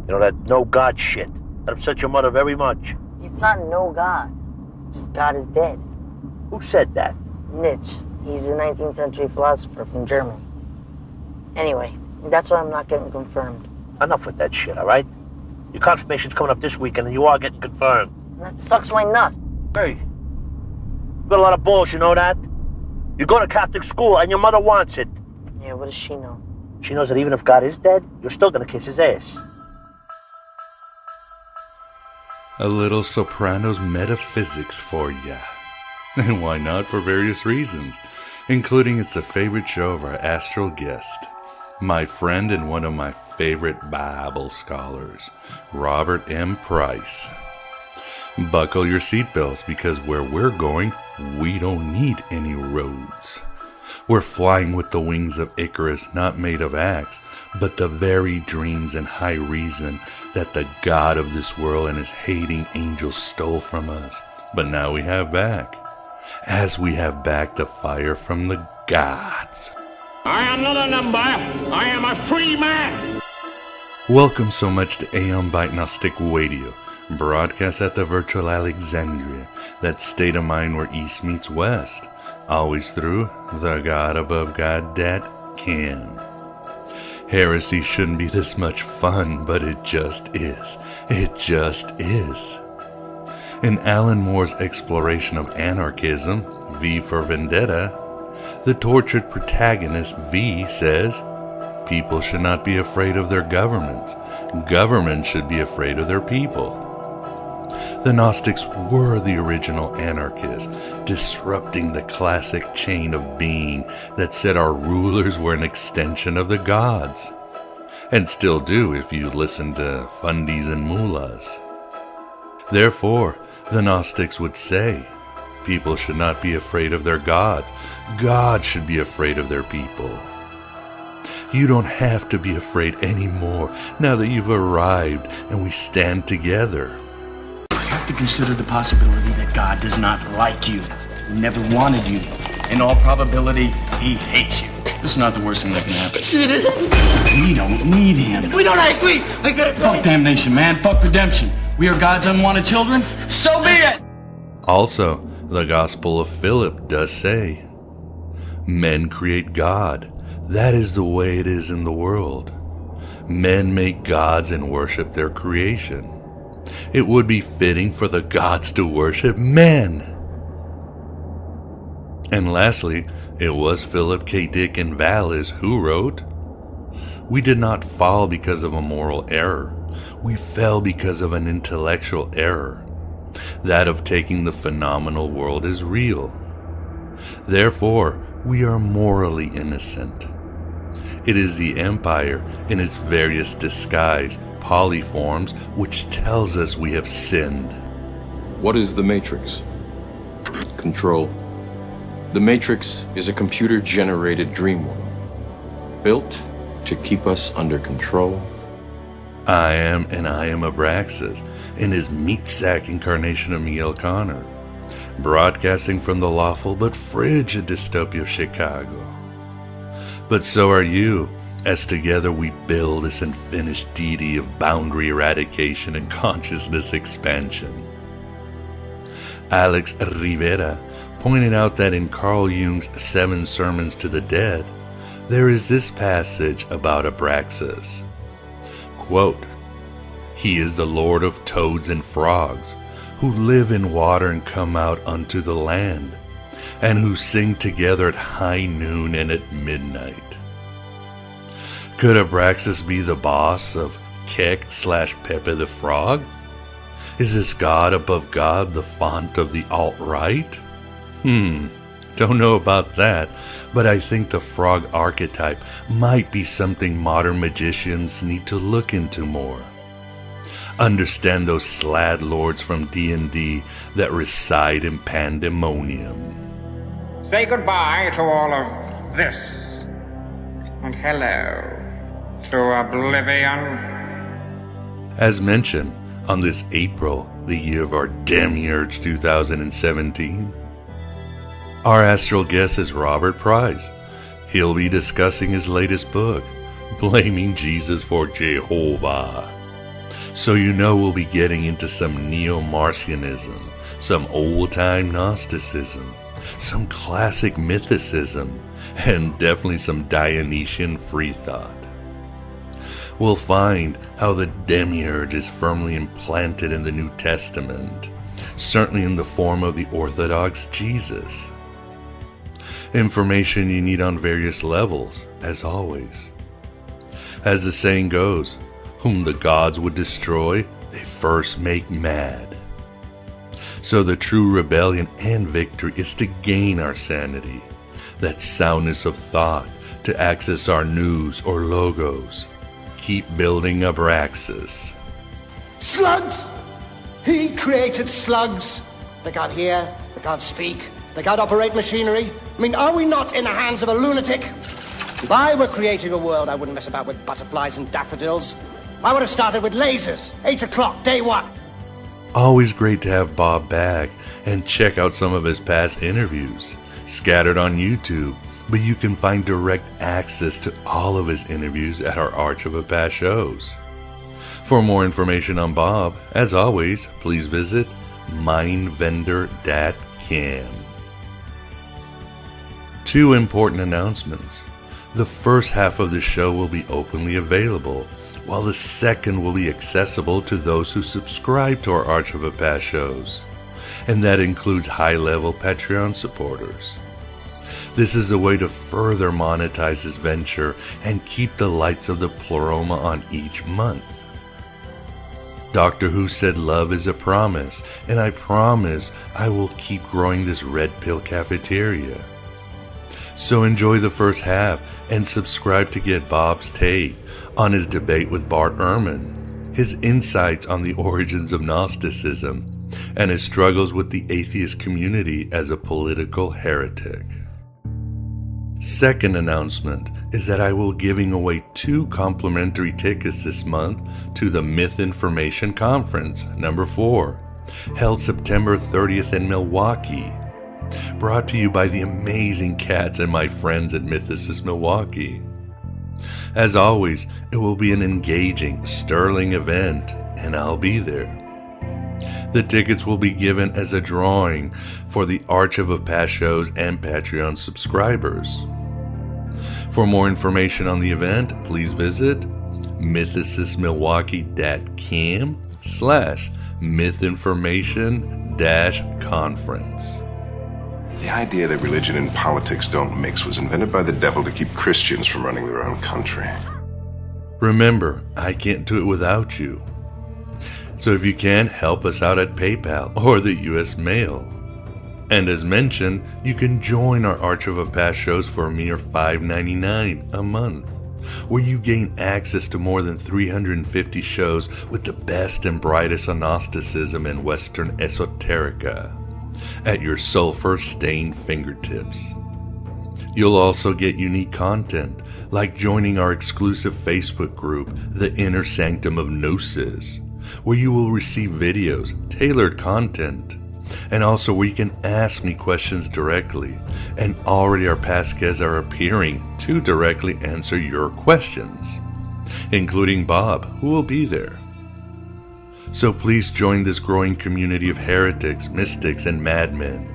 You know, that no God shit. That upset your mother very much. It's not no God. It's just God is dead. Who said that? Nietzsche. He's a 19th century philosopher from Germany. Anyway, that's why I'm not getting confirmed. Enough with that shit, all right? Your confirmation's coming up this weekend, and you are getting confirmed. That sucks my nut. Hey, you got a lot of balls, you know that? You go to Catholic school, and your mother wants it. Yeah, what does she know? She knows that even if God is dead, you're still gonna kiss his ass. A little Sopranos metaphysics for ya. And why not, for various reasons, including it's the favorite show of our astral guest, my friend and one of my favorite Bible scholars, Robert M. Price. Buckle your seatbelts, because where we're going, we don't need any roads. We're flying with the wings of Icarus, not made of axe, but the very dreams and high reason that the God of this world and his hating angels stole from us, but now we have back, as we have back the fire from the gods. I am not a number. I am a free man. Welcome so much to Aeon Byte Gnostic Radio, broadcast at the virtual Alexandria, that state of mind where East meets West, always through the God above God that can. Heresy shouldn't be this much fun, but it just is. It just is. In Alan Moore's exploration of anarchism, V for Vendetta, the tortured protagonist V says, people should not be afraid of their governments. Governments should be afraid of their people. The Gnostics were the original anarchists, disrupting the classic chain of being that said our rulers were an extension of the gods, and still do if you listen to fundies and mullahs. Therefore, the Gnostics would say, people should not be afraid of their gods. God should be afraid of their people. You don't have to be afraid anymore now that you've arrived and we stand together. To consider the possibility that God does not like you, never wanted you. In all probability, he hates you. This is not the worst thing that can happen. It isn't. We don't need him. We don't agree. I gotta go. Fuck damnation, man. Fuck redemption. We are God's unwanted children. So be it. Also, the Gospel of Philip does say, men create God. That is the way it is in the world. Men make gods and worship their creation. It would be fitting for the gods to worship men. And lastly, it was Philip K. Dick and Vallis who wrote, we did not fall because of a moral error. We fell because of an intellectual error, that of taking the phenomenal world as real. Therefore, we are morally innocent. It is the empire in its various disguise, polyforms, which tells us we have sinned. What is the Matrix? Control. The Matrix is a computer-generated dream world, built to keep us under control. I am Abraxas, in his meat sack incarnation of Miguel Connor, broadcasting from the lawful but frigid dystopia of Chicago. But so are you, as together we build this unfinished deity of boundary eradication and consciousness expansion. Alex Rivera pointed out that in Carl Jung's 7 Sermons to the Dead, there is this passage about Abraxas. Quote, he is the Lord of toads and frogs, who live in water and come out unto the land, and who sing together at high noon and at midnight. Could Abraxas be the boss of Keck/Pepe the Frog? Is this God above God the font of the alt-right? Don't know about that, but I think the frog archetype might be something modern magicians need to look into more. Understand those slad lords from D&D that reside in pandemonium. Say goodbye to all of this. And hello to oblivion. As mentioned, on this April, the year of our Demiurge 2017, our astral guest is Robert Price. He'll be discussing his latest book, Blaming Jesus for Jehovah. So you know we'll be getting into some neo-Marcionism, some old-time Gnosticism, some classic mythicism, and definitely some Dionysian freethought. We'll find how the Demiurge is firmly implanted in the New Testament, certainly in the form of the Orthodox Jesus. Information you need on various levels, as always. As the saying goes, whom the gods would destroy, they first make mad. So the true rebellion and victory is to gain our sanity, that soundness of thought, to access our news or logos. Keep building up Raxus. Slugs! He created slugs. They can't hear, they can't speak, they can't operate machinery. I mean, are we not in the hands of a lunatic? If I were creating a world, I wouldn't mess about with butterflies and daffodils. I would have started with lasers. 8 o'clock, day one. Always great to have Bob back, and check out some of his past interviews, scattered on YouTube, but you can find direct access to all of his interviews at our Arch of a Past shows. For more information on Bob, as always, please visit mindvendor.com. 2 important announcements. The first half of the show will be openly available, while the second will be accessible to those who subscribe to our Arch of a Past shows, and that includes high-level Patreon supporters. This is a way to further monetize this venture and keep the lights of the Pleroma on each month. Doctor Who said love is a promise, and I promise I will keep growing this red pill cafeteria. So enjoy the first half and subscribe to get Bob's take on his debate with Bart Ehrman, his insights on the origins of Gnosticism, and his struggles with the atheist community as a political heretic. Second announcement is that I will be giving away 2 complimentary tickets this month to the Mythinformation Conference, number 4, held September 30th in Milwaukee. Brought to you by the amazing cats and my friends at Mythicism Milwaukee. As always, it will be an engaging, sterling event, and I'll be there. The tickets will be given as a drawing for the Arch of a Past shows and Patreon subscribers. For more information on the event, please visit mythicismilwaukee.com/mythinformation-conference. The idea that religion and politics don't mix was invented by the devil to keep Christians from running their own country. Remember, I can't do it without you. So if you can, help us out at PayPal or the US Mail. And as mentioned, you can join our Arch of a Past shows for a mere $5.99 a month, where you gain access to more than 350 shows with the best and brightest on Gnosticism and Western esoterica at your sulfur-stained fingertips. You'll also get unique content, like joining our exclusive Facebook group, The Inner Sanctum of Gnosis, where you will receive videos, tailored content, and also where you can ask me questions directly, and already our past guests are appearing to directly answer your questions, including Bob, who will be there. So please join this growing community of heretics, mystics, and madmen.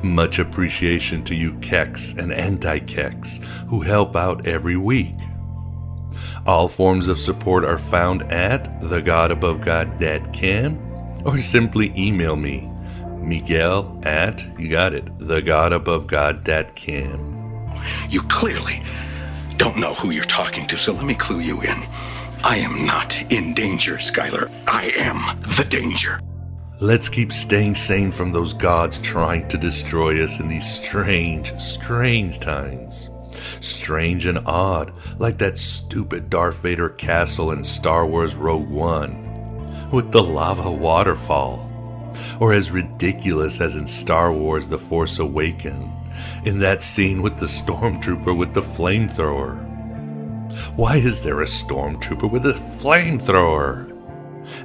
Much appreciation to you keks and anti-keks who help out every week. All forms of support are found at thegodabovegod.com, or simply email me, Miguel at, you got it, thegodabovegod.com. You clearly don't know who you're talking to, so let me clue you in. I am not in danger, Skylar. I am the danger. Let's keep staying sane from those gods trying to destroy us in these strange, strange times. Strange and odd, like that stupid Darth Vader castle in Star Wars Rogue One, with the lava waterfall. Or as ridiculous as in Star Wars The Force Awakens, in that scene with the stormtrooper with the flamethrower. Why is there a stormtrooper with a flamethrower?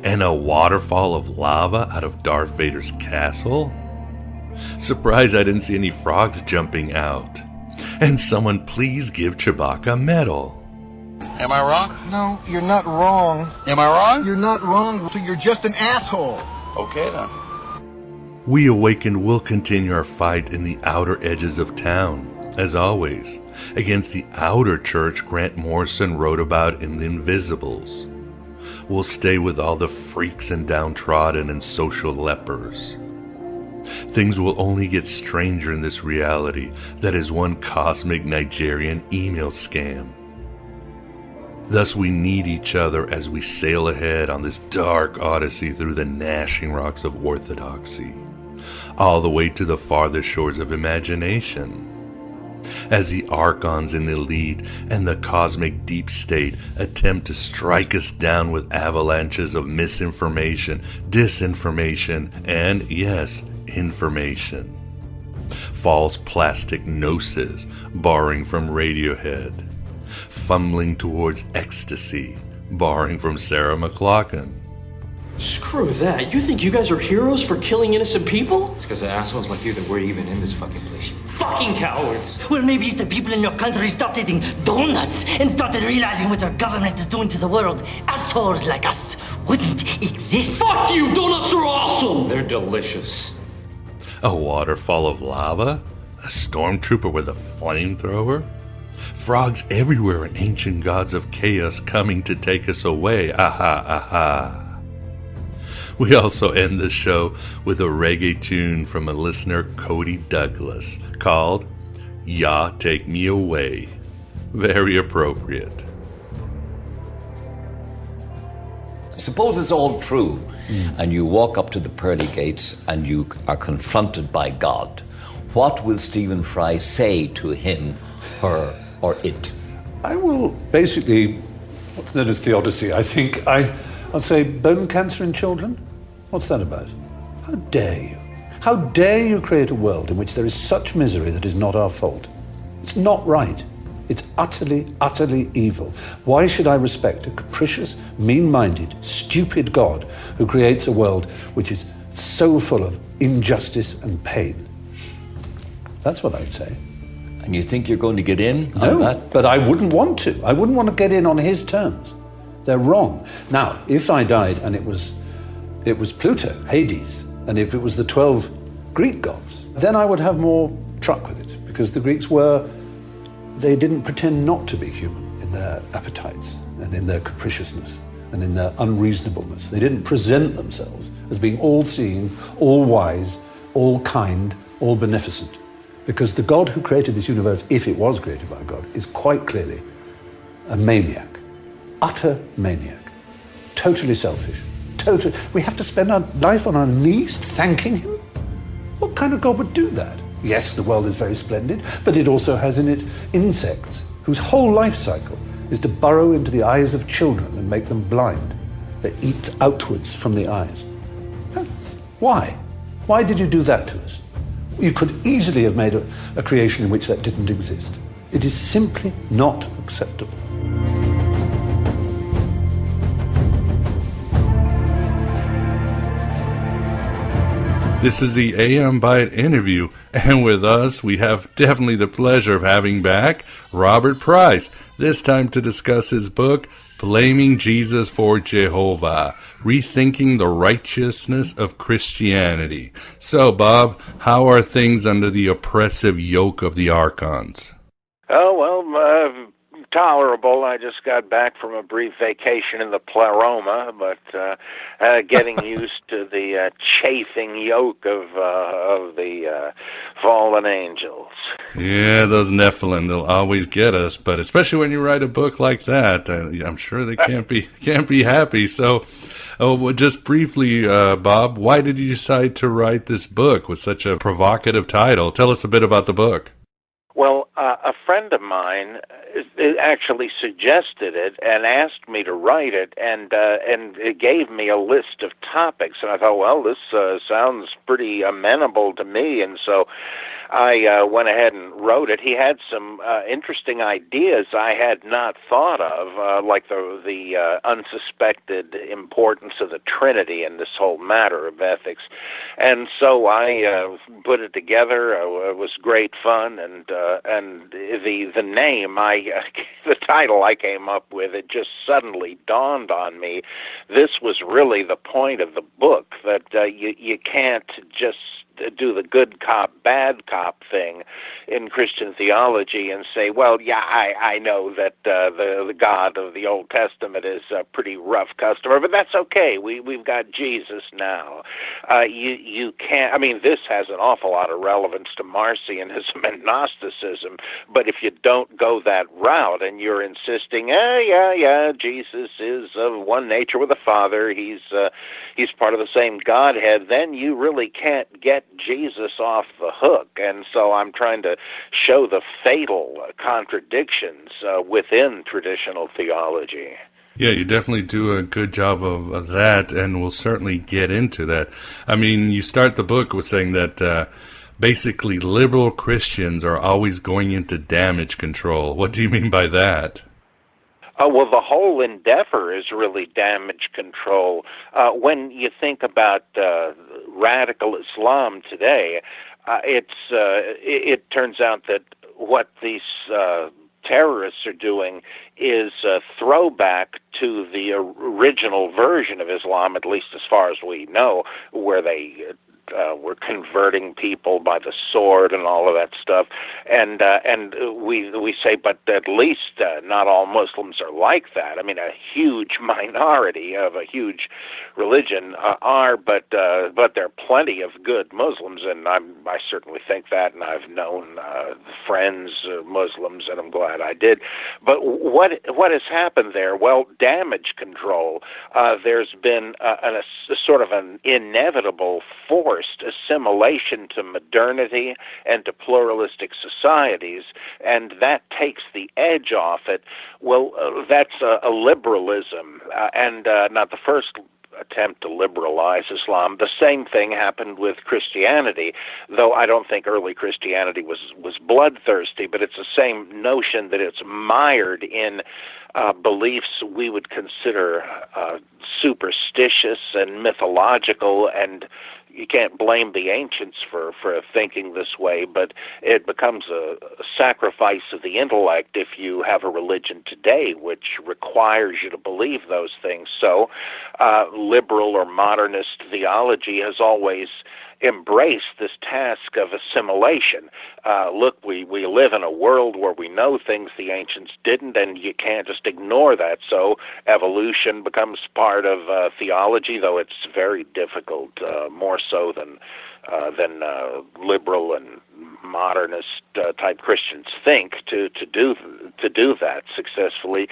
And a waterfall of lava out of Darth Vader's castle? Surprised I didn't see any frogs jumping out. And someone please give Chewbacca a medal. Am I wrong? No, you're not wrong. Am I wrong? You're not wrong, so you're just an asshole. Okay, then. We Awakened will continue our fight in the outer edges of town, as always, against the outer church Grant Morrison wrote about in The Invisibles. We'll stay with all the freaks and downtrodden and social lepers. Things will only get stranger in this reality that is one cosmic Nigerian email scam. Thus we need each other as we sail ahead on this dark odyssey through the gnashing rocks of orthodoxy, all the way to the farthest shores of imagination. As the archons in the lead and the cosmic deep state attempt to strike us down with avalanches of misinformation, disinformation, and, yes, information. False plastic gnosis, borrowing from Radiohead. Fumbling towards ecstasy, borrowing from Sarah McLachlan. Screw that. You think you guys are heroes for killing innocent people? It's because of assholes like you that we're even in this fucking place, you fucking cowards! Well, maybe if the people in your country stopped eating donuts and started realizing what their government is doing to the world, assholes like us wouldn't exist. Fuck you! Donuts are awesome! They're delicious. A waterfall of lava? A stormtrooper with a flamethrower? Frogs everywhere and ancient gods of chaos coming to take us away. Aha, aha. We also end the show with a reggae tune from a listener, Cody Douglas, called "Yah Take Me Away." Very appropriate. Suppose it's all true, and you walk up to the pearly gates and you are confronted by God. What will Stephen Fry say to him, her, or it? I will basically, what's known as theodicy, I think. I'll say bone cancer in children? What's that about? How dare you? How dare you create a world in which there is such misery that is not our fault? It's not right. It's utterly, utterly evil. Why should I respect a capricious, mean-minded, stupid God who creates a world which is so full of injustice and pain? That's what I'd say. And you think you're going to get in on no, that? But I wouldn't want to. I wouldn't want to get in on his terms. They're wrong. Now, if I died and it was Pluto, Hades, and if it was the 12 Greek gods, then I would have more truck with it, because the Greeks they didn't pretend not to be human in their appetites and in their capriciousness and in their unreasonableness. They didn't present themselves as being all-seeing, all-wise, all-kind, all-beneficent. Because the God who created this universe, if it was created by God, is quite clearly a maniac. Utter maniac. Totally selfish. We have to spend our life on our knees thanking him? What kind of God would do that? Yes, the world is very splendid, but it also has in it insects whose whole life cycle is to burrow into the eyes of children and make them blind. They eat outwards from the eyes. Why? Why did you do that to us? You could easily have made a creation in which that didn't exist. It is simply not acceptable. This is the AM Byte interview, and with us we have definitely the pleasure of having back Robert Price, this time to discuss his book, Blaming Jesus for Jehovah, Rethinking the Righteousness of Christianity. So, Bob, how are things under the oppressive yoke of the Archons? Oh, well, tolerable. I just got back from a brief vacation in the Pleroma, but getting used to the chafing yoke of the fallen angels. Yeah, those Nephilim, they'll always get us, but especially when you write a book like that, I'm sure they can't be happy. So, just briefly, Bob, why did you decide to write this book with such a provocative title? Tell us a bit about the book. Well, a friend of mine actually suggested it and asked me to write it, and it gave me a list of topics, and I thought, well, this sounds pretty amenable to me, and so I went ahead and wrote it. He had some interesting ideas I had not thought of, like the unsuspected importance of the Trinity in this whole matter of ethics. And so I put it together. It was great fun, and the name, the title I came up with, it just suddenly dawned on me. This was really the point of the book, that you can't just do the good cop, bad cop thing in Christian theology and say, well, yeah, I know that the God of the Old Testament is a pretty rough customer, but that's okay. We've got Jesus now. You can't. I mean, this has an awful lot of relevance to Marcionism and Gnosticism, but if you don't go that route and you're insisting, Jesus is of one nature with the Father, he's part of the same Godhead, then you really can't get Jesus off the hook. And so I'm trying to show the fatal contradictions within traditional theology. Yeah, you definitely do a good job of that, and we'll certainly get into that. I mean, you start the book with saying that basically liberal Christians are always going into damage control. What do you mean by that? Well, the whole endeavor is really damage control. When you think about radical Islam today, it turns out that what these terrorists are doing is a throwback to the original version of Islam, at least as far as we know, where they were converting people by the sword and all of that stuff, and we say, but at least not all Muslims are like that. I mean, a huge minority of a huge religion are, but there are plenty of good Muslims, and I certainly think that, and I've known friends Muslims, and I'm glad I did. But what has happened there? Well, damage control. There's been a sort of an inevitable forced assimilation to modernity and to pluralistic societies, and that takes the edge off it. Well, that's a liberalism, and not the first attempt to liberalize Islam. The same thing happened with Christianity, though I don't think early Christianity was bloodthirsty, but it's the same notion that it's mired in beliefs we would consider superstitious and mythological, and you can't blame the ancients for thinking this way, but it becomes a sacrifice of the intellect if you have a religion today which requires you to believe those things. So liberal or modernist theology has always embrace this task of assimilation. Look, we live in a world where we know things the ancients didn't, and you can't just ignore that. So evolution becomes part of theology, though it's very difficult, more so than liberal and modernist type Christians think to do that successfully.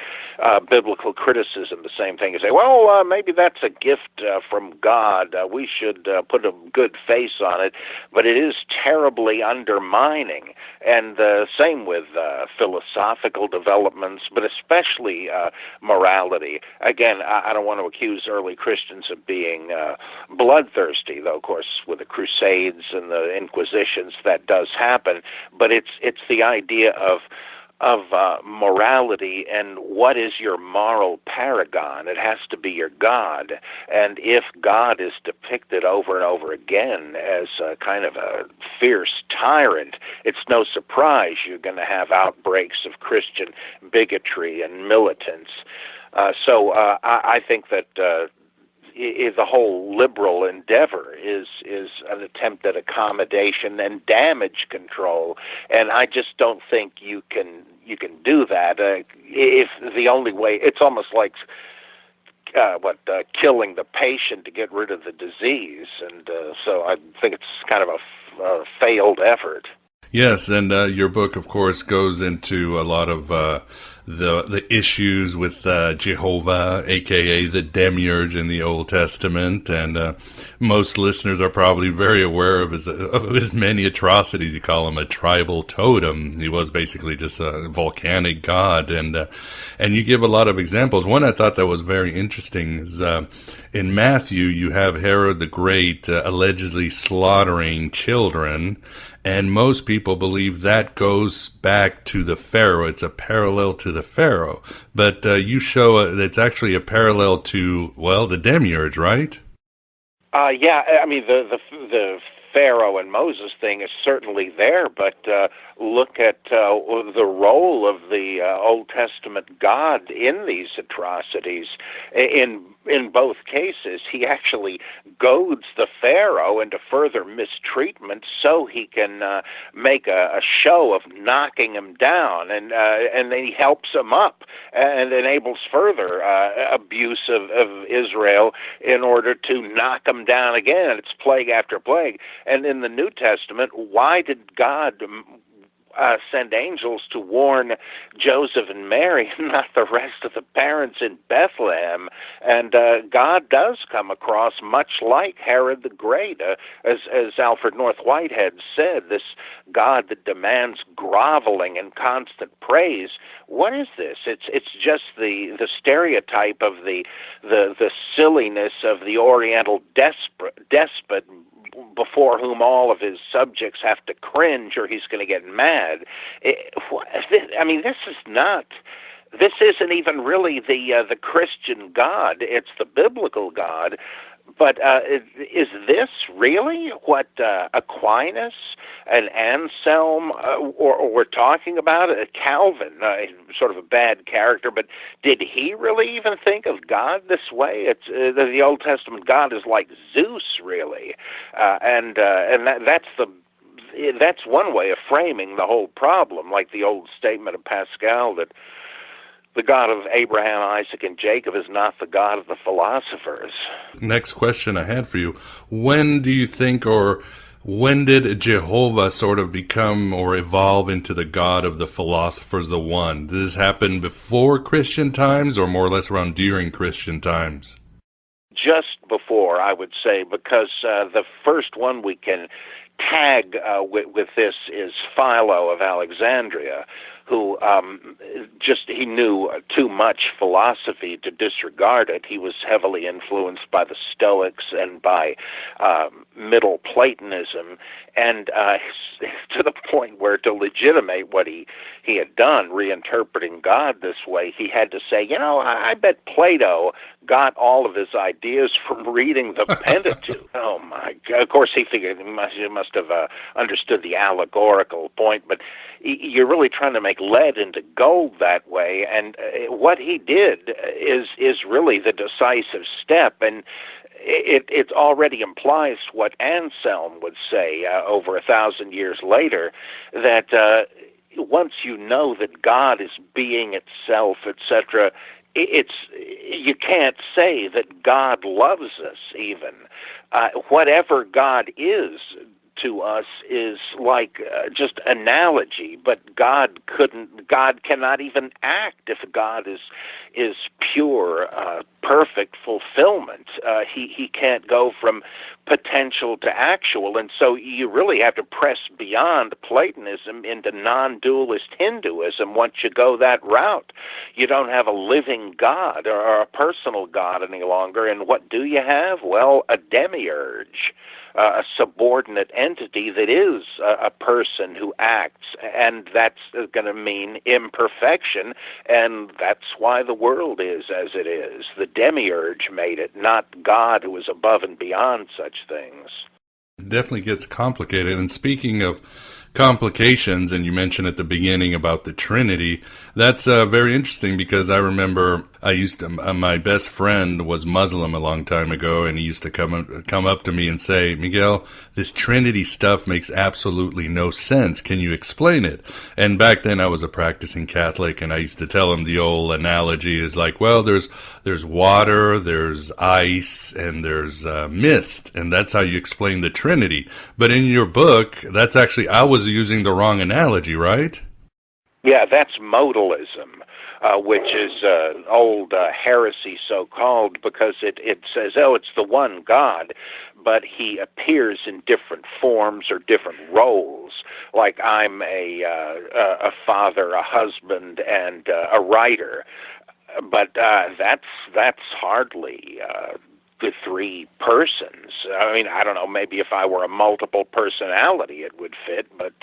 Biblical criticism, the same thing. You say, well, maybe that's a gift from God. We should put a good face on it, but it is terribly undermining. And same with philosophical developments, but especially morality. Again, I don't want to accuse early Christians of being bloodthirsty, though, of course, with the Crusades and the Inquisitions, that does happen. But it's the idea of morality and what is your moral paragon. It has to be your God. And if God is depicted over and over again as a kind of a fierce tyrant, it's no surprise you're going to have outbreaks of Christian bigotry and militance. So I think that the whole liberal endeavor is an attempt at accommodation and damage control, and I just don't think you can do that. If the only way, it's almost like killing the patient to get rid of the disease, and so I think it's kind of a failed effort. Yes, and your book, of course, goes into a lot of the issues with Jehovah, aka the Demiurge in the Old Testament, and most listeners are probably very aware of his many atrocities. You call him a tribal totem. He was basically just a volcanic god, and you give a lot of examples. One I thought that was very interesting is in Matthew you have Herod the Great allegedly slaughtering children. And most people believe that goes back to the Pharaoh. It's a parallel to the Pharaoh. But you show it's actually a parallel to, well, the Demiurge, right? Yeah, I mean, the Pharaoh and Moses thing is certainly there, but look at the role of the Old Testament God in these atrocities. In both cases, he actually goads the Pharaoh into further mistreatment so he can make a show of knocking him down, and then he helps him up and enables further abuse of Israel in order to knock him down again. It's plague after plague. And in the New Testament, why did God send angels to warn Joseph and Mary, not the rest of the parents in Bethlehem? And God does come across much like Herod the Great, as Alfred North Whitehead said, this God that demands groveling and constant praise. What is this? It's just the stereotype of the silliness of the Oriental despot before whom all of his subjects have to cringe or he's going to get mad. I mean, this isn't even really the Christian God. It's the biblical God. But is this really what Aquinas and Anselm were talking about? Calvin, sort of a bad character, but did he really even think of God this way? It's the Old Testament God is like Zeus, really, and that's one way of framing the whole problem, like the old statement of Pascal that the God of Abraham, Isaac, and Jacob is not the God of the philosophers. Next question I had for you. When do you think, or when did Jehovah sort of become or evolve into the God of the philosophers, the one? Did this happen before Christian times or more or less around during Christian times? Just before, I would say, because the first one we can tag with this is Philo of Alexandria, who he knew too much philosophy to disregard it. He was heavily influenced by the Stoics and by Middle Platonism, and to the point where to legitimate what he had done, reinterpreting God this way, he had to say, I bet Plato got all of his ideas from reading the Pentateuch. Oh my God. Of course, he figured he must have understood the allegorical point, but you're really trying to make lead into gold that way, and what he did is really the decisive step, and it already implies what Anselm would say over 1,000 years later, that once you know that God is being itself, etc., you can't say that God loves us even. Whatever God is to us is like just analogy, but God cannot even act if God is pure, perfect fulfillment. He can't go from potential to actual, and so you really have to press beyond Platonism into non-dualist Hinduism. Once you go that route, you don't have a living God or a personal God any longer, and what do you have? Well, a demiurge. A subordinate entity that is a person who acts, and that's going to mean imperfection, and that's why the world is as it is. The demiurge made it, not God, who is above and beyond such things. It definitely gets complicated, and speaking of complications, and you mentioned at the beginning about the Trinity, that's very interesting because I remember my best friend was Muslim a long time ago, and he used to come up to me and say, Miguel, this Trinity stuff makes absolutely no sense. Can you explain it? And back then I was a practicing Catholic, and I used to tell him the old analogy is like, well, there's water, there's ice, and there's mist, and that's how you explain the Trinity. But in your book, that's actually, I was using the wrong analogy, right? Yeah, that's modalism. which is old heresy, so-called, because it says, oh, it's the one God, but he appears in different forms or different roles. Like I'm a father, a husband, and a writer. But that's hardly the three persons. I mean, I don't know, maybe if I were a multiple personality it would fit, but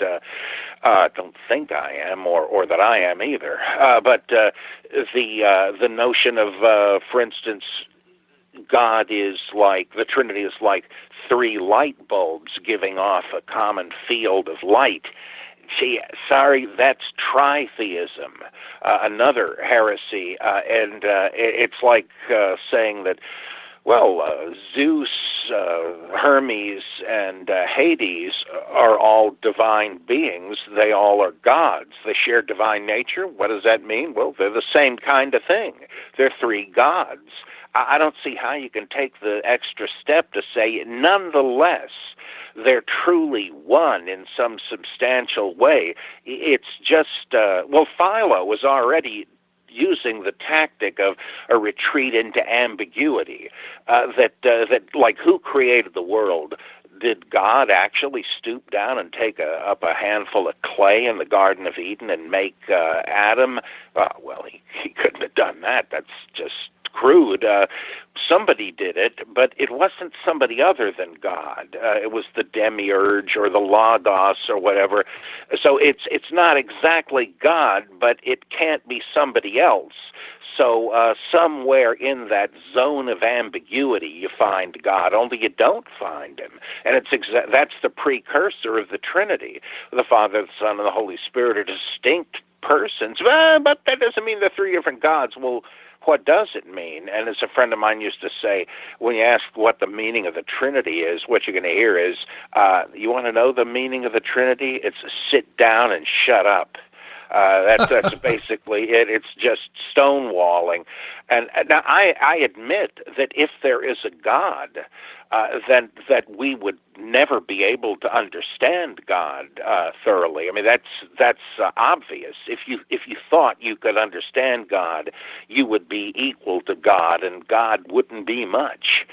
I don't think I am, or that I am either. But the notion of, for instance, God is like, the Trinity is like three light bulbs giving off a common field of light. Gee, sorry, that's tritheism, another heresy, and it's like saying that, well, Zeus, Hermes, and Hades are all divine beings. They all are gods. They share divine nature. What does that mean? Well, they're the same kind of thing. They're three gods. I don't see how you can take the extra step to say, nonetheless, they're truly one in some substantial way. It's just, well, Philo was already using the tactic of a retreat into ambiguity, that like, who created the world? Did God actually stoop down and take up a handful of clay in the Garden of Eden and make Adam? Well, he couldn't have done that. That's just crude. Somebody did it, but it wasn't somebody other than God. It was the Demiurge or the Logos or whatever. So it's not exactly God, but it can't be somebody else. So somewhere in that zone of ambiguity you find God, only you don't find him. And that's the precursor of the Trinity. The Father, the Son, and the Holy Spirit are distinct persons, but that doesn't mean they're three different gods. Well, what does it mean? And as a friend of mine used to say, when you ask what the meaning of the Trinity is, what you're going to hear is, you want to know the meaning of the Trinity? It's sit down and shut up. That's basically it. It's just stonewalling. And now I admit that if there is a God, then that we would never be able to understand God thoroughly. I mean, that's obvious. If you thought you could understand God, you would be equal to God, and God wouldn't be much.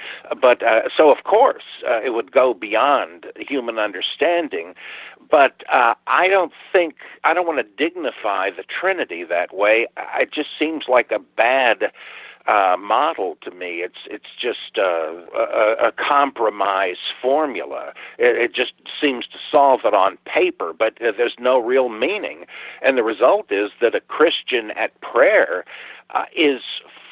But so of course it would go beyond human understanding. But I don't want to dignify the Trinity that way. It just seems like a bad model to me. It's just a compromise formula. It just seems to solve it on paper, but there's no real meaning. And the result is that a Christian at prayer is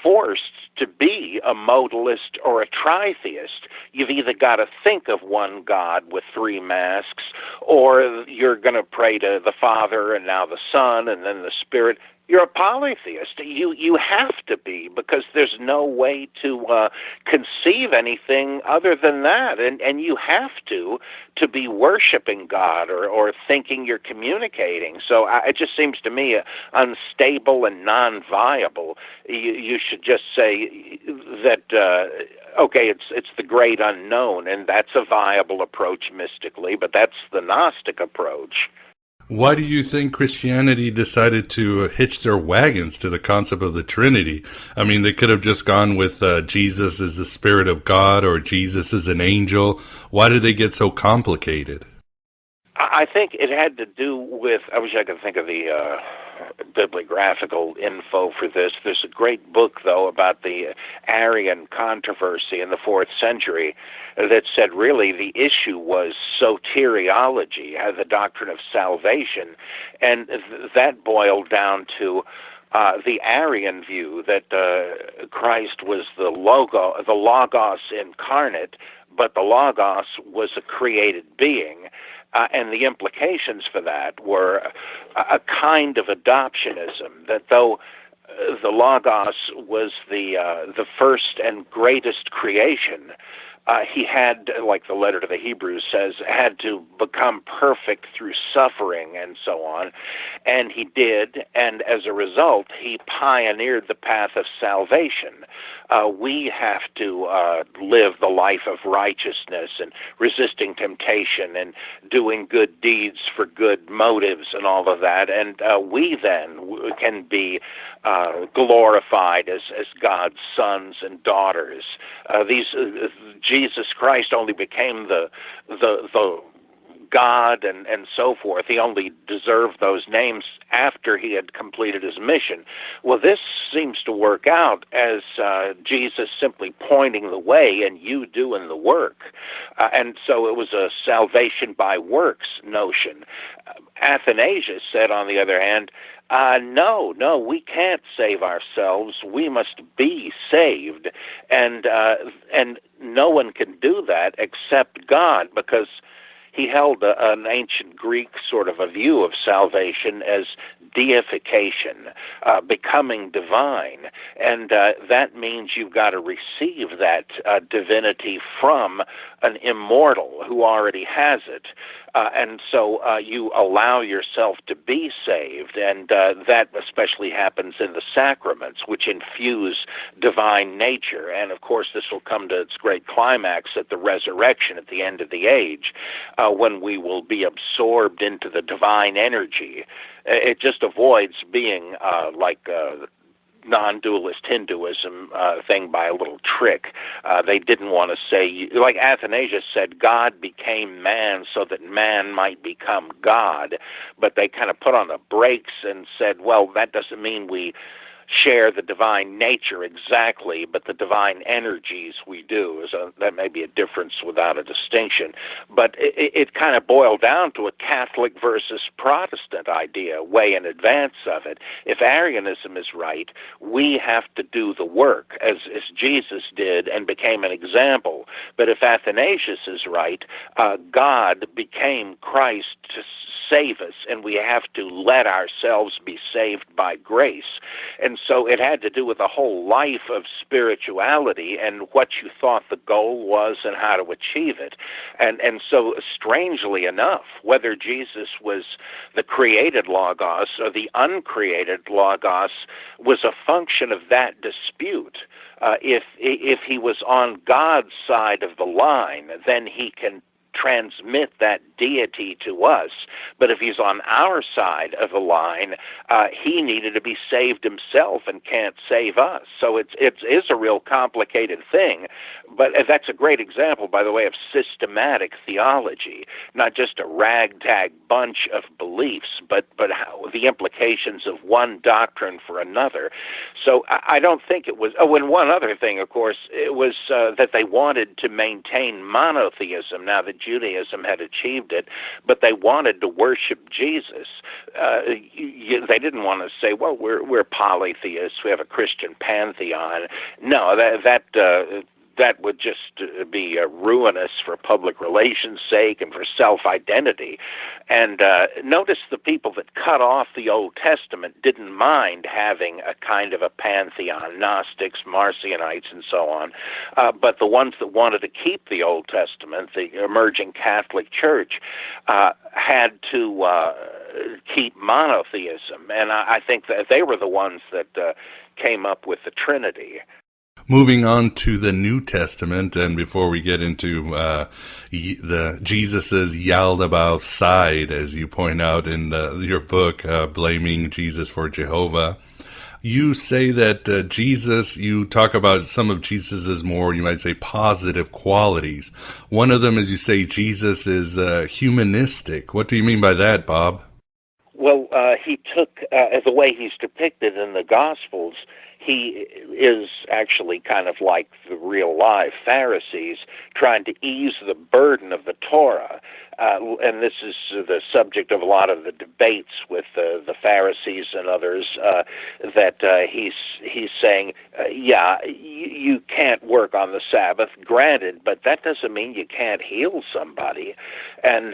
forced to be a modalist or a tritheist. You've either got to think of one God with three masks, or you're going to pray to the Father and now the Son and then the Spirit. You're a polytheist. You have to be, because there's no way to conceive anything other than that. And you have to be worshiping God or thinking you're communicating. So it just seems to me unstable and non-viable. You should just say that, okay, it's the great unknown, and that's a viable approach mystically, but that's the Gnostic approach. Why do you think Christianity decided to hitch their wagons to the concept of the Trinity? I mean, they could have just gone with Jesus is the Spirit of God or Jesus is an angel. Why did they get so complicated? I think it had to do with, I wish I could think of the bibliographical info for this. There's a great book, though, about the Arian controversy in the 4th century that said really the issue was soteriology, the doctrine of salvation, and that boiled down to the Arian view that Christ was the Logos incarnate, but the Logos was a created being. And the implications for that were a kind of adoptionism, that though the Logos was the first and greatest creation, he had, like the letter to the Hebrews says, had to become perfect through suffering and so on, and he did, and as a result, he pioneered the path of salvation. We have to live the life of righteousness and resisting temptation and doing good deeds for good motives and all of that, and we then can be glorified as God's sons and daughters. Jesus Christ only became the God and so forth. He only deserved those names after he had completed his mission. Well, this seems to work out as Jesus simply pointing the way and you doing the work. And so it was a salvation by works notion. Athanasius said, on the other hand, no, we can't save ourselves. We must be saved. And no one can do that except God, because he held an ancient Greek sort of a view of salvation as deification, becoming divine. And that means you've got to receive that divinity from an immortal who already has it. And so you allow yourself to be saved, and that especially happens in the sacraments, which infuse divine nature. And, of course, this will come to its great climax at the resurrection at the end of the age, when we will be absorbed into the divine energy. It just avoids being like non-dualist Hinduism thing by a little trick. They didn't want to say, like Athanasius said, God became man so that man might become God, but they kind of put on the brakes and said, well, that doesn't mean we share the divine nature exactly, but the divine energies we do. So that may be a difference without a distinction. But it kind of boiled down to a Catholic versus Protestant idea way in advance of it. If Arianism is right, we have to do the work, as Jesus did and became an example. But if Athanasius is right, God became Christ to save us, and we have to let ourselves be saved by grace. And so it had to do with a whole life of spirituality and what you thought the goal was and how to achieve it. And so strangely enough, whether Jesus was the created Logos or the uncreated Logos was a function of that dispute. If he was on God's side of the line, then he can transmit that deity to us. But if he's on our side of the line, he needed to be saved himself and can't save us. So it is a real complicated thing. But that's a great example, by the way, of systematic theology, not just a ragtag bunch of beliefs, but how the implications of one doctrine for another. So I don't think it was, and one other thing, of course, it was that they wanted to maintain monotheism now that Judaism had achieved it, but they wanted to worship Jesus. They didn't want to say, well, we're polytheists, we have a Christian pantheon. No, that would just be ruinous for public relations' sake and for self-identity. And notice the people that cut off the Old Testament didn't mind having a kind of a pantheon, Gnostics, Marcionites, and so on. But the ones that wanted to keep the Old Testament, the emerging Catholic Church, had to keep monotheism. And I think that they were the ones that came up with the Trinity. Moving on to the New Testament, and before we get into the Jesus's Yaldabaoth side, as you point out in your book, Blaming Jesus for Jehovah, you say that Jesus, you talk about some of Jesus's more, you might say, positive qualities. One of them is you say Jesus is humanistic. What do you mean by that, Bob? Well, he took, the way he's depicted in the Gospels, he is actually kind of like the real-life Pharisees trying to ease the burden of the Torah. and this is the subject of a lot of the debates with the Pharisees and others, that he's saying, you can't work on the Sabbath, granted, but that doesn't mean you can't heal somebody, and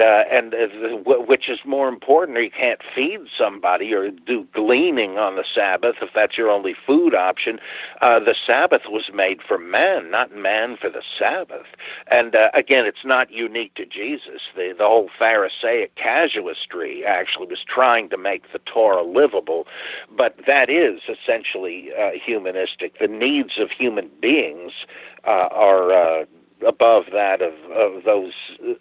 which is more important, or you can't feed somebody or do gleaning on the Sabbath if that's your only food option. The Sabbath was made for man, not man for the Sabbath. And again, it's not unique to Jesus. The whole Pharisaic casuistry actually was trying to make the Torah livable, but that is essentially humanistic. The needs of human beings are above that of those,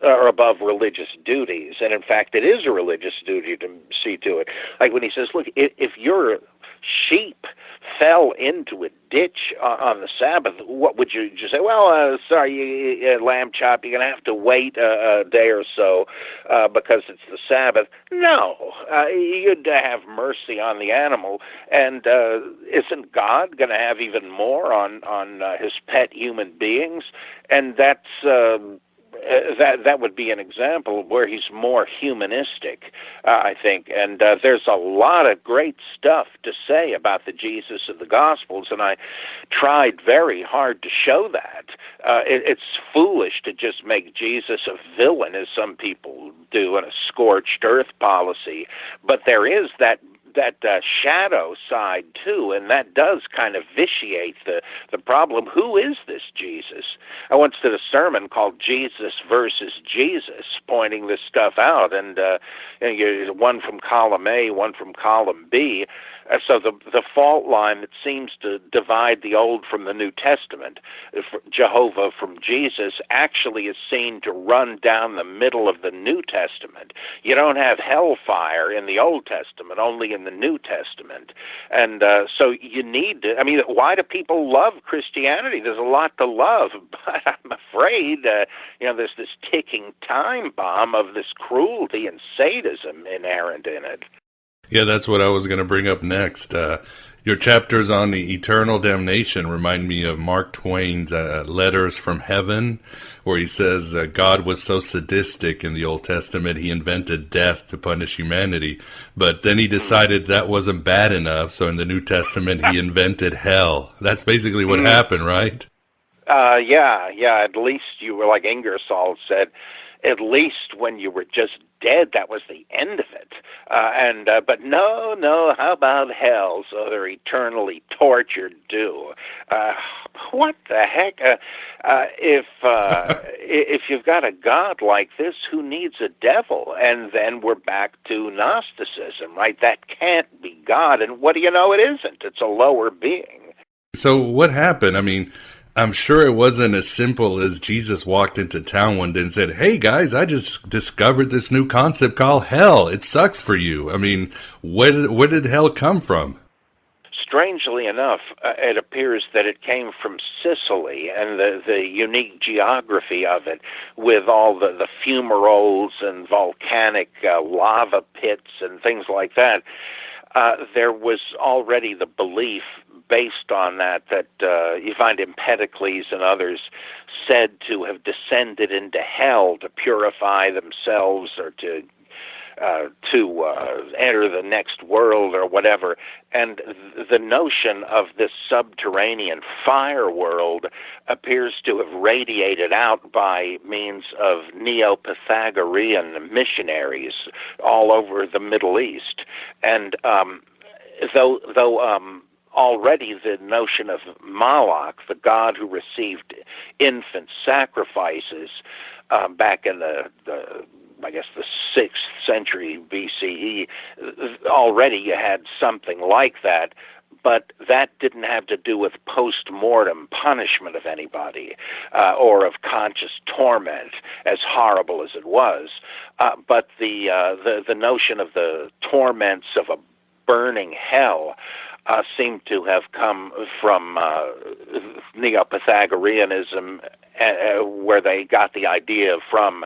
or above religious duties. And in fact, it is a religious duty to see to it. Like when he says, look, if your sheep fell into a ditch on the Sabbath, what would you just say? Well, sorry, lamb chop, you're going to have to wait a day or so because it's the Sabbath. No, you'd have mercy on the animal. And isn't God going to have even more on his pet human beings? And that's that would be an example where he's more humanistic, I think. And there's a lot of great stuff to say about the Jesus of the Gospels, and I tried very hard to show that. It's foolish to just make Jesus a villain, as some people do, in a scorched earth policy. But there is that shadow side too, and that does kind of vitiate the problem. Who is this Jesus? I once did a sermon called Jesus versus Jesus, pointing this stuff out, and one from column A, one from column B. So the fault line that seems to divide the Old from the New Testament, Jehovah from Jesus, actually is seen to run down the middle of the New Testament. You don't have hellfire in the Old Testament, only in the New Testament. And so you need to, why do people love Christianity? There's a lot to love, but I'm afraid, there's this ticking time bomb of this cruelty and sadism inherent in it. Yeah, that's what I was going to bring up next. Your chapters on the eternal damnation remind me of Mark Twain's Letters from Heaven, where he says God was so sadistic in the Old Testament, he invented death to punish humanity. But then he decided that wasn't bad enough, so in the New Testament, he invented hell. That's basically what happened, right? Yeah. At least you were, like Ingersoll said, at least when you were just dead, that was the end of it. But no, how about hell? So they're eternally tortured too. What the heck? If you've got a God like this, who needs a devil? And then we're back to Gnosticism, right? That can't be God. And what do you know? It isn't. It's a lower being. So what happened? I'm sure it wasn't as simple as Jesus walked into town one day and said, hey guys, I just discovered this new concept called hell. It sucks for you. Where did hell come from? Strangely enough, it appears that it came from Sicily and the unique geography of it, with all the fumaroles and volcanic lava pits and things like that. There was already the belief based on that you find Empedocles and others said to have descended into hell to purify themselves or to enter the next world or whatever. And the notion of this subterranean fire world appears to have radiated out by means of Neo-Pythagorean missionaries all over the Middle East. And though already the notion of Moloch, the god who received infant sacrifices back in the 6th century BCE, already you had something like that, but that didn't have to do with post-mortem punishment of anybody or of conscious torment, as horrible as it was. But the notion of the torments of a burning hell seem to have come from Neo-Pythagoreanism, where they got the idea from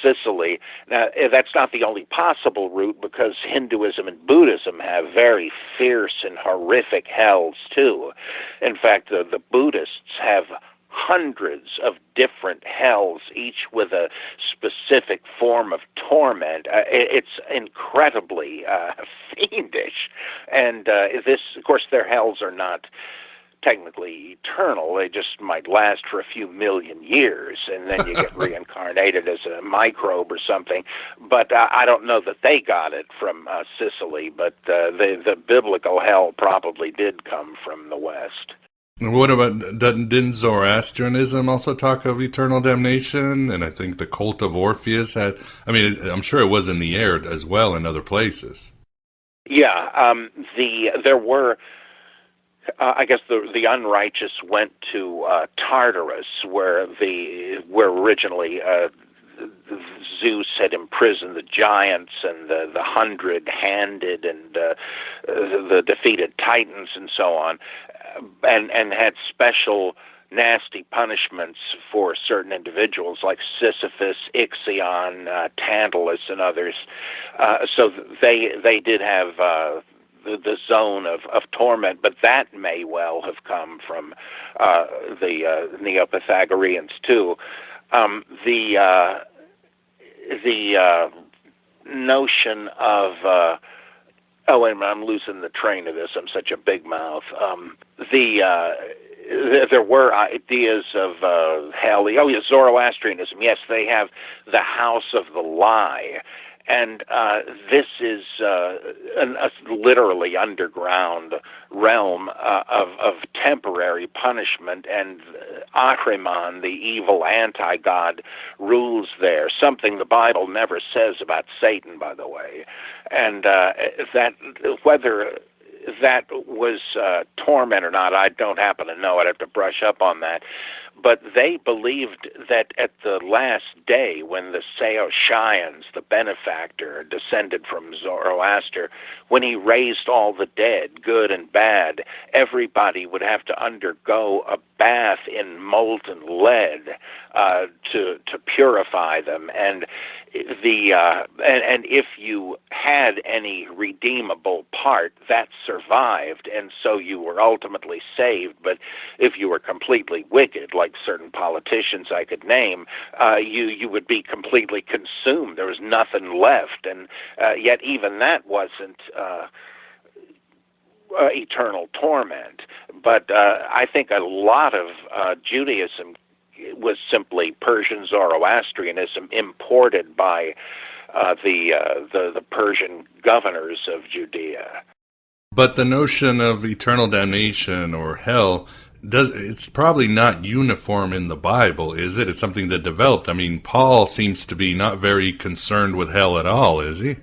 Sicily. Now, that's not the only possible route, because Hinduism and Buddhism have very fierce and horrific hells, too. In fact, the Buddhists have hundreds of different hells, each with a specific form of torment. It's incredibly fiendish. And this, of course, their hells are not technically eternal. They just might last for a few million years, and then you get reincarnated as a microbe or something. But I don't know that they got it from Sicily, but the biblical hell probably did come from the West. What about, didn't Zoroastrianism also talk of eternal damnation? And I think the cult of Orpheus had, I mean, I'm sure it was in the air as well in other places. Yeah, there were, I guess the unrighteous went to Tartarus, where originally Zeus had imprisoned the giants and the 100-handed and the defeated Titans and so on, and had special nasty punishments for certain individuals like Sisyphus, Ixion, Tantalus, and others. So they did have the zone of torment, but that may well have come from the Neo-Pythagoreans too. The notion of oh, wait a minute, I'm losing the train of this. I'm such a big mouth. There were ideas of hell. Oh, yeah, Zoroastrianism. Yes, they have the house of the lie. And this is a literally underground realm of temporary punishment, and Ahriman, the evil anti-god, rules there, something the Bible never says about Satan, by the way. And that whether that was torment or not, I don't happen to know. I'd have to brush up on that. But they believed that at the last day, when the Saoshyans, the benefactor, descended from Zoroaster, when he raised all the dead, good and bad, everybody would have to undergo a bath in molten lead to purify them. And and if you had any redeemable part, that survived, and so you were ultimately saved. But if you were completely wicked, like certain politicians I could name, you would be completely consumed. There was nothing left, and yet even that wasn't eternal torment. But I think a lot of Judaism was simply Persian Zoroastrianism imported by the Persian governors of Judea. But the notion of eternal damnation or hell, it's probably not uniform in the Bible, is it? It's something that developed. I mean, Paul seems to be not very concerned with hell at all, is he?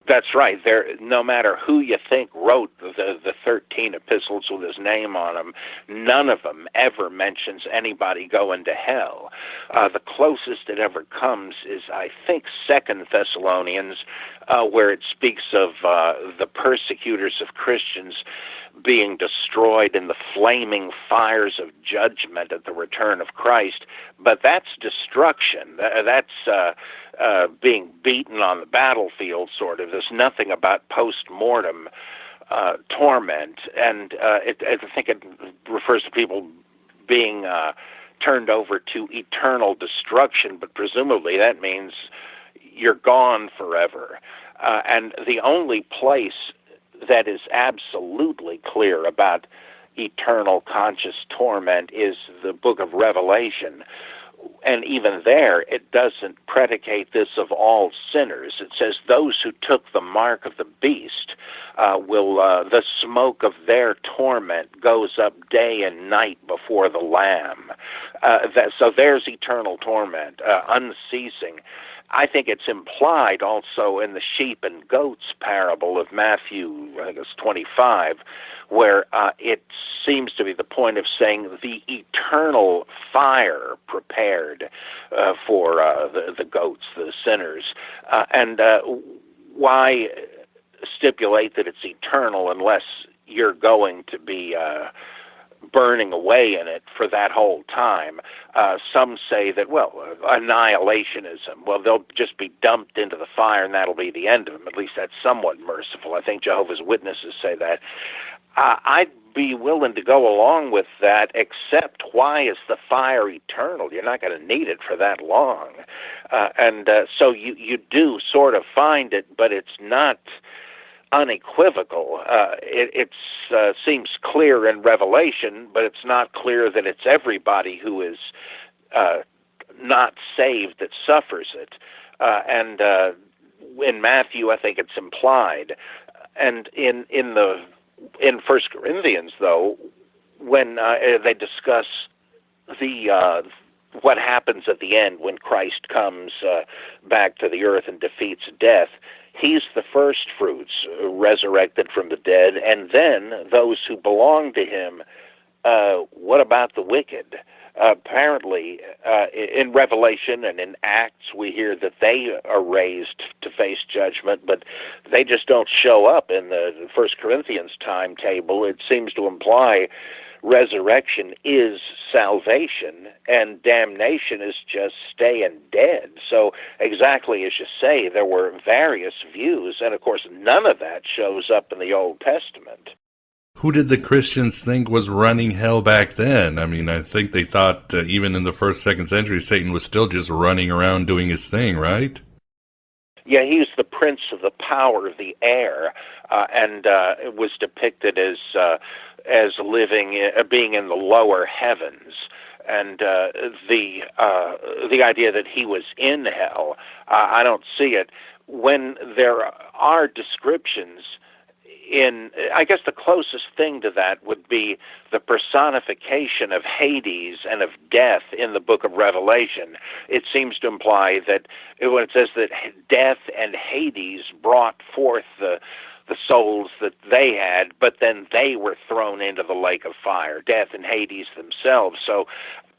That's right. No matter who you think wrote the 13 epistles with his name on them, none of them ever mentions anybody going to hell. The closest it ever comes is, I think, 2 Thessalonians, where it speaks of the persecutors of Christians being destroyed in the flaming fires of judgment at the return of Christ. But that's destruction. That's being beaten on the battlefield, sort of. There's nothing about post-mortem torment. And I think it refers to people being turned over to eternal destruction, but presumably that means you're gone forever. And the only place that is absolutely clear about eternal conscious torment is the book of Revelation. And even there, it doesn't predicate this of all sinners. It says those who took the mark of the beast the smoke of their torment goes up day and night before the Lamb. So there's eternal torment, unceasing. I think it's implied also in the sheep and goats parable of Matthew, I think it's 25, where it seems to be the point of saying the eternal fire prepared for the goats, the sinners. And why stipulate that it's eternal unless you're going to be burning away in it for that whole time? Some say that, well, annihilationism, well, they'll just be dumped into the fire and that'll be the end of them. At least that's somewhat merciful. I think Jehovah's Witnesses say that. I be willing to go along with that, except why is the fire eternal? You're not going to need it for that long. So you do sort of find it, but it's not unequivocal. It seems clear in Revelation, but it's not clear that it's everybody who is not saved that suffers it. In Matthew, I think it's implied. And in 1 Corinthians, though, when they discuss what happens at the end when Christ comes back to the earth and defeats death, he's the first fruits resurrected from the dead, and then those who belong to him. What about the wicked? Apparently, in Revelation and in Acts, we hear that they are raised to face judgment, but they just don't show up in the 1 Corinthians timetable. It seems to imply resurrection is salvation, and damnation is just staying dead. So exactly as you say, there were various views, and of course none of that shows up in the Old Testament. Who did the Christians think was running hell back then? I mean, I think they thought even in the 1st, 2nd century, Satan was still just running around doing his thing, right? Yeah, he's the prince of the power of the air, and it was depicted as being in the lower heavens. And the idea that he was in hell, I don't see it. When there are descriptions I guess the closest thing to that would be the personification of Hades and of death in the book of Revelation. It seems to imply that when it says that death and Hades brought forth the souls that they had, but then they were thrown into the lake of fire, death and Hades themselves. So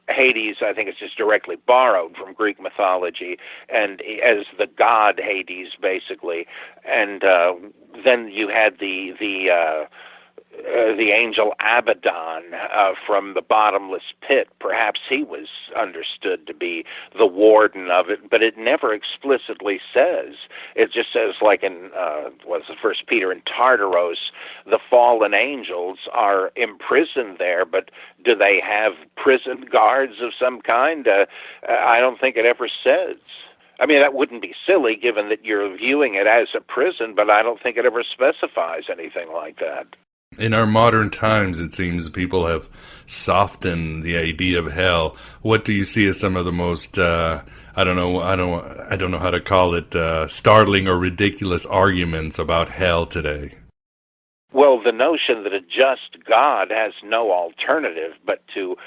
Hades, I think it's just directly borrowed from Greek mythology, and as the god Hades, basically. And then you had the angel Abaddon from the bottomless pit. Perhaps he was understood to be the warden of it, but it never explicitly says. It just says, like in what's the 1 Peter in Tartaros, the fallen angels are imprisoned there, but do they have prison guards of some kind? I don't think it ever says. I mean, that wouldn't be silly given that you're viewing it as a prison, but I don't think it ever specifies anything like that. In our modern times, it seems people have softened the idea of hell. What do you see as some of the most, I don't know how to call it, startling or ridiculous arguments about hell today? Well, the notion that a just God has no alternative but to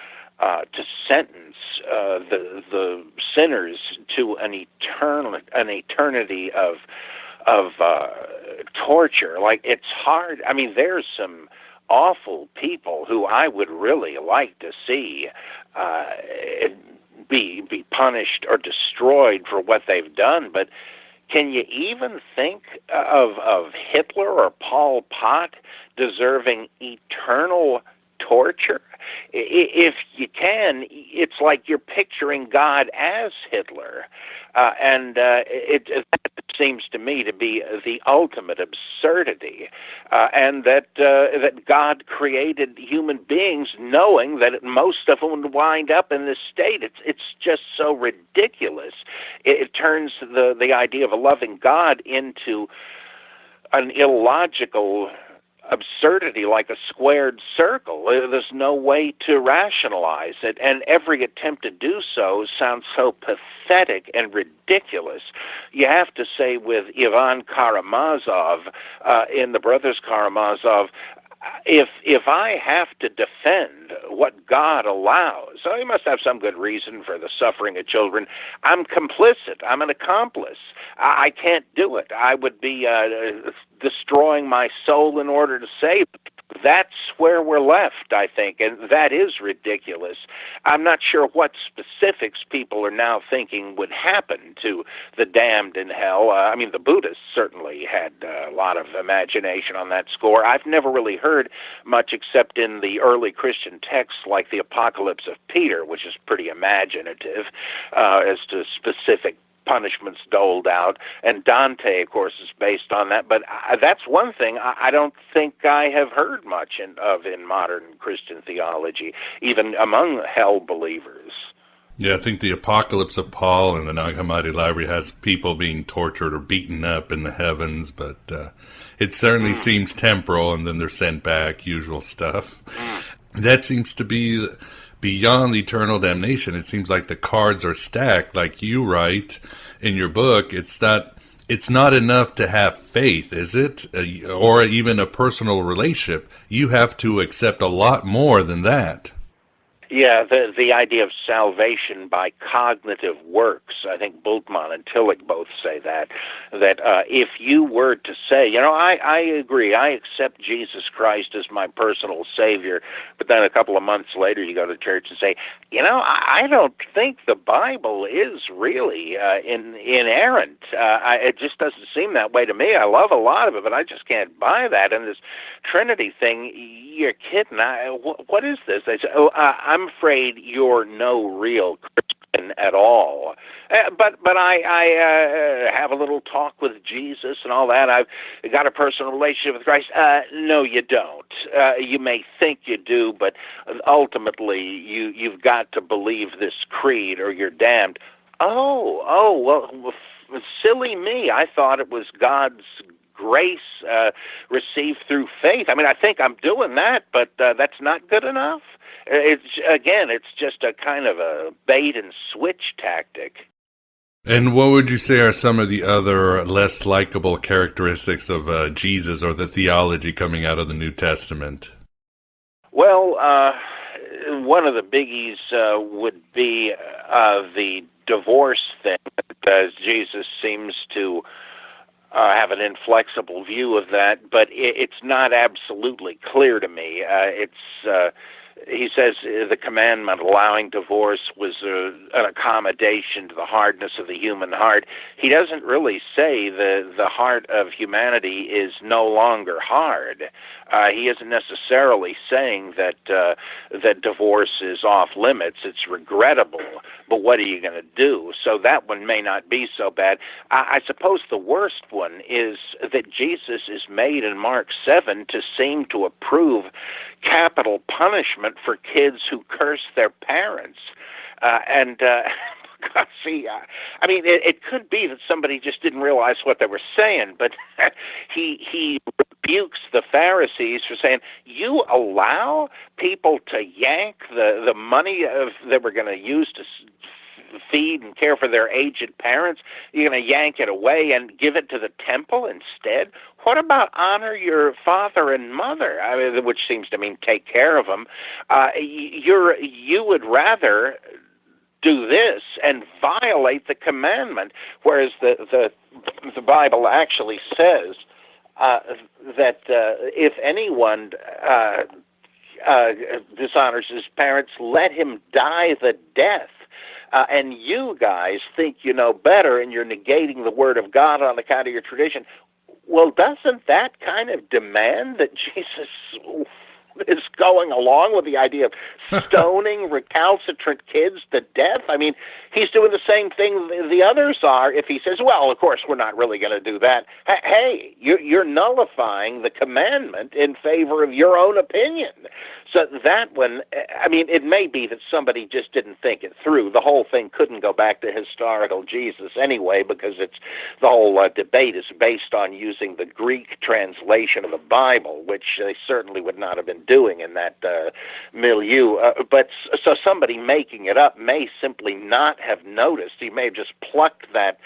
sentence the sinners to an eternity of torture. Like, it's hard. I mean, there's some awful people who I would really like to see be punished or destroyed for what they've done, but can you even think of Hitler or Pol Pot deserving eternal torture? If you can, it's like you're picturing God as Hitler, and it seems to me to be the ultimate absurdity, and that God created human beings knowing that most of them would wind up in this state. It's just so ridiculous. It turns the idea of a loving God into an illogical absurdity, like a squared circle. There's no way to rationalize it, and every attempt to do so sounds so pathetic and ridiculous. You have to say with Ivan Karamazov in The Brothers Karamazov, if I have to defend what God allows, so he must have some good reason for the suffering of children, I'm complicit. I'm an accomplice. I can't do it. I would be destroying my soul in order to save it. That's where we're left, I think, and that is ridiculous. I'm not sure what specifics people are now thinking would happen to the damned in hell. I mean, the Buddhists certainly had a lot of imagination on that score. I've never really heard much except in the early Christian texts like the Apocalypse of Peter, which is pretty imaginative as to specific punishments doled out, and Dante, of course, is based on that. But that's one thing I don't think I have heard much of in modern Christian theology, even among hell believers. Yeah, I think the Apocalypse of Paul in the Nag Hammadi Library has people being tortured or beaten up in the heavens, but it certainly seems temporal, and then they're sent back, usual stuff. That seems to be beyond eternal damnation. It seems like the cards are stacked, like you write in your book. It's not enough to have faith, is it? Or even a personal relationship. You have to accept a lot more than that. Yeah, the idea of salvation by cognitive works, I think Bultmann and Tillich both say that if you were to say, I agree, I accept Jesus Christ as my personal Savior, but then a couple of months later you go to church and say, I don't think the Bible is really inerrant. It just doesn't seem that way to me. I love a lot of it, but I just can't buy that. And this Trinity thing, you're kidding. What is this? They say, I'm afraid you're no real Christian at all. But I have a little talk with Jesus and all that. I've got a personal relationship with Christ. No, you don't. You may think you do, but ultimately you've got to believe this creed or you're damned. Well, silly me. I thought it was God's grace received through faith. I mean, I think I'm doing that, but that's not good enough. It's just a kind of a bait and switch tactic. And what would you say are some of the other less likable characteristics of Jesus or the theology coming out of the New Testament? Well, one of the biggies would be the divorce thing, as Jesus seems to have an inflexible view of that, but it's not absolutely clear to me. He says the commandment allowing divorce was an accommodation to the hardness of the human heart. He doesn't really say the heart of humanity is no longer hard. He isn't necessarily saying that divorce is off limits. It's regrettable, but what are you going to do? So that one may not be so bad. I suppose the worst one is that Jesus is made in Mark 7 to seem to approve capital punishment for kids who curse their parents. It could be that somebody just didn't realize what they were saying, but he rebukes the Pharisees for saying, you allow people to yank the money that we're going to use to feed and care for their aged parents, you're going to yank it away and give it to the temple instead? What about honor your father and mother? Which seems to mean take care of them. You would rather do this and violate the commandment, whereas the Bible actually says that if anyone dishonors his parents, let him die the death. And you guys think you know better, and you're negating the word of God on account of your tradition. Well, doesn't that kind of demand that Jesus is going along with the idea of stoning recalcitrant kids to death? I mean, he's doing the same thing the others are if he says, well, of course, we're not really going to do that. Hey, you're nullifying the commandment in favor of your own opinion. So that one, it may be that somebody just didn't think it through. The whole thing couldn't go back to historical Jesus anyway, because the whole debate is based on using the Greek translation of the Bible, which they certainly would not have been doing in that milieu. So somebody making it up may simply not have noticed. He may have just plucked that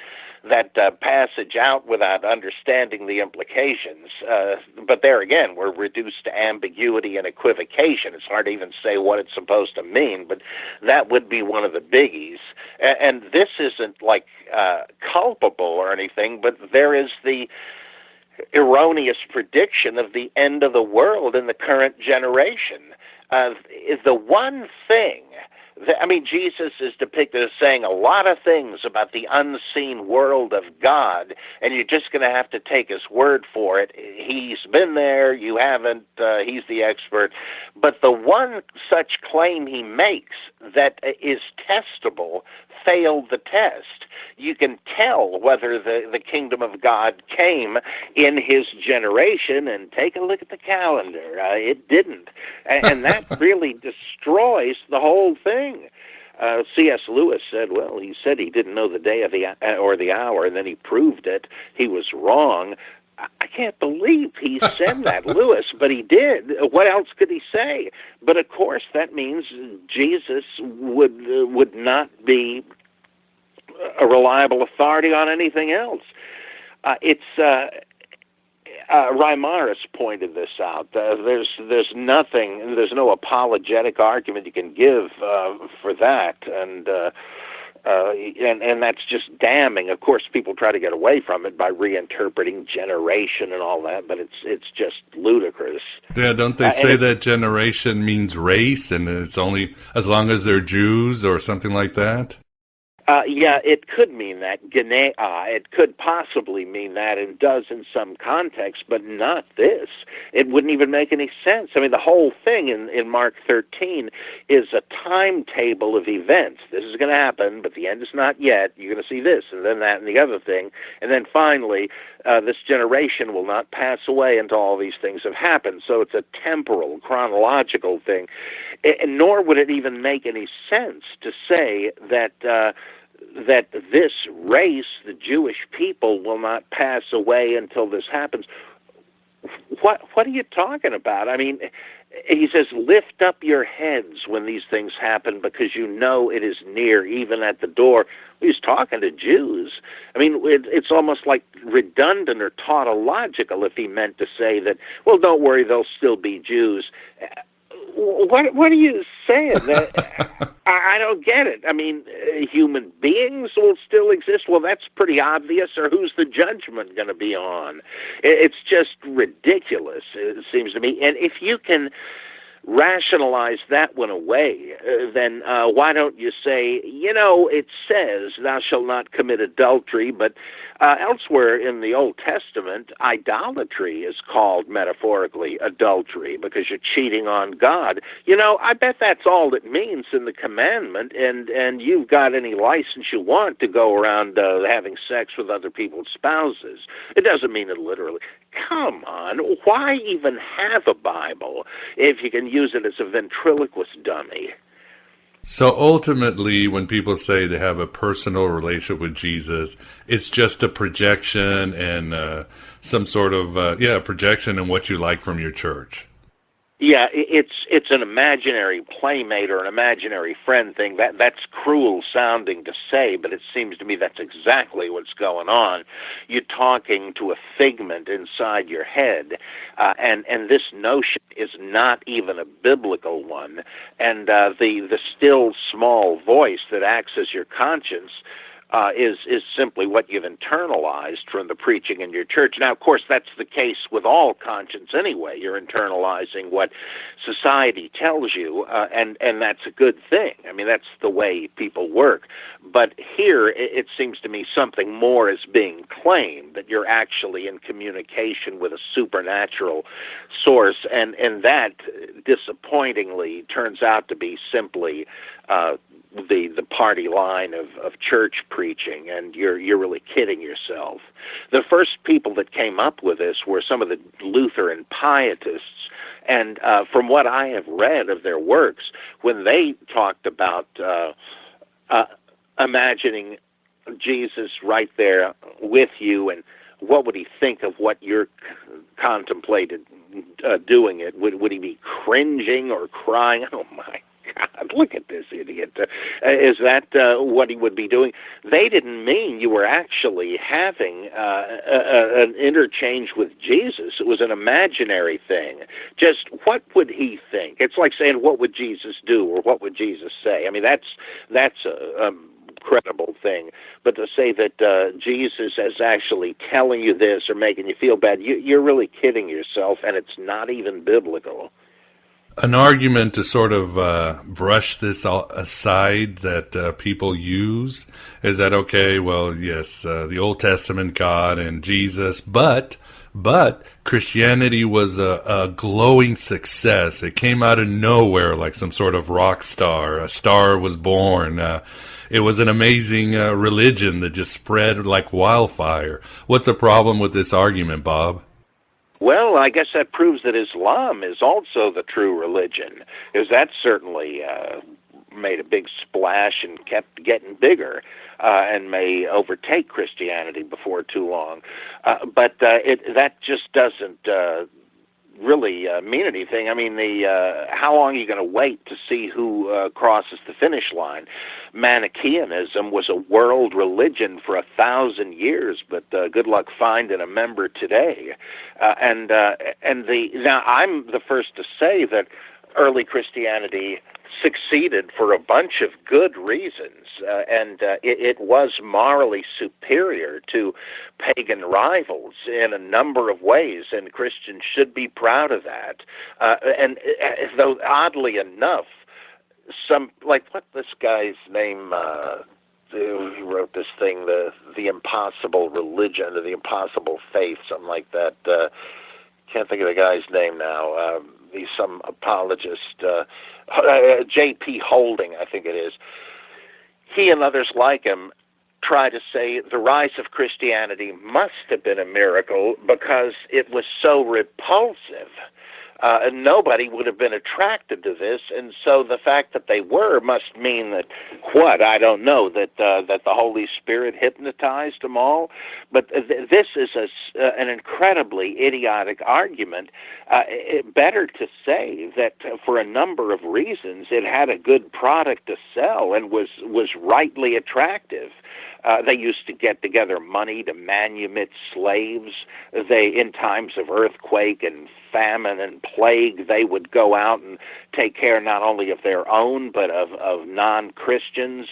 passage out without understanding the implications. But there again, we're reduced to ambiguity and equivocation. It's hard to even say what it's supposed to mean, but that would be one of the biggies. And this isn't like culpable or anything, but there is the erroneous prediction of the end of the world in the current generation. Is the one thing Jesus is depicted as saying a lot of things about the unseen world of God, and you're just going to have to take his word for it. He's been there, you haven't, he's the expert. But the one such claim he makes that is testable failed the test. you can tell whether the kingdom of God came in his generation, and take a look at the calendar. It didn't. And that really destroys the whole thing. C.S. Lewis said, well, he said he didn't know the day or the hour, and then he proved it. He was wrong. I can't believe he said that, Lewis, but he did. What else could he say? But of course, that means Jesus would not be a reliable authority on anything else. Reimarus pointed this out. There's no apologetic argument you can give for that, and that's just damning. Of course, people try to get away from it by reinterpreting generation and all that, but it's just ludicrous. Yeah, don't they say that generation means race, and it's only as long as they're Jews or something like that? Yeah, it could mean that. It could possibly mean that, and does in some context, but not this. It wouldn't even make any sense. I mean, the whole thing in Mark 13 is a timetable of events. This is going to happen, but the end is not yet. You're going to see this, and then that, and the other thing. And then finally, this generation will not pass away until all these things have happened. So it's a temporal, chronological thing. And nor would it even make any sense to say that this race, the Jewish people, will not pass away until this happens. What are you talking about? I mean, he says, lift up your heads when these things happen, because you know it is near, even at the door. He's talking to Jews. I mean, it's almost like redundant or tautological if he meant to say that, well, don't worry, they'll still be Jews. What are you saying? I don't get it. I mean, human beings will still exist? Well, that's pretty obvious. Or who's the judgment going to be on? It's just ridiculous, it seems to me. And if you can rationalize that one away, then why don't you say, it says, thou shalt not commit adultery, but elsewhere in the Old Testament, idolatry is called metaphorically adultery because you're cheating on God. I bet that's all it means in the commandment, and you've got any license you want to go around having sex with other people's spouses. It doesn't mean it literally. Come on, why even have a Bible if you can use it as a ventriloquist dummy? So ultimately, when people say they have a personal relationship with Jesus, it's just a projection and some sort of, projection in what you like from your church. Yeah, it's an imaginary playmate or an imaginary friend thing. That's cruel sounding to say, but it seems to me that's exactly what's going on. You're talking to a figment inside your head, and this notion is not even a biblical one. And the still small voice that acts as your conscience is simply what you've internalized from the preaching in your church. Now, of course, that's the case with all conscience anyway. You're internalizing what society tells you, and that's a good thing. I mean, that's the way people work. But here, it seems to me something more is being claimed, that you're actually in communication with a supernatural source, and that, disappointingly, turns out to be simply the party line of church preaching, and you're really kidding yourself. The first people that came up with this were some of the Lutheran pietists, and from what I have read of their works, when they talked about imagining Jesus right there with you, and what would he think of what you're contemplated doing it? Would he be cringing or crying? Oh my God, look at this idiot. Is that what he would be doing? They didn't mean you were actually having an interchange with Jesus. It was an imaginary thing. Just what would he think? It's like saying, what would Jesus do, or what would Jesus say? I mean, that's a credible thing. But to say that Jesus is actually telling you this or making you feel bad, you're really kidding yourself, and it's not even biblical. An argument to sort of brush this aside that people use is that, okay, well, yes, the Old Testament God and Jesus, but Christianity was a glowing success. It came out of nowhere like some sort of rock star. A star was born. It was an amazing religion that just spread like wildfire. What's the problem with this argument, Bob? Well, I guess that proves that Islam is also the true religion, because that certainly made a big splash and kept getting bigger, and may overtake Christianity before too long. But that just doesn't really mean anything. I mean, how long are you going to wait to see who crosses the finish line? Manichaeanism was a world religion for 1,000 years, but good luck finding a member today. Now I'm the first to say that early Christianity succeeded for a bunch of good reasons, and it was morally superior to pagan rivals in a number of ways, and Christians should be proud of that. And though oddly enough, some, like, what this guy's name, who wrote this thing, the Impossible Religion, or the Impossible Faith, something like that. Can't think of the guy's name now. He's some apologist, J.P. Holding, I think it is. He and others like him try to say the rise of Christianity must have been a miracle because it was so repulsive. And nobody would have been attracted to this, and so the fact that they were must mean that, what, I don't know, that the Holy Spirit hypnotized them all. But this is an incredibly idiotic argument. Better to say that for a number of reasons it had a good product to sell and was rightly attractive. They used to get together money to manumit slaves. In times of earthquake and famine and plague, they would go out and take care not only of their own, but of non-Christians.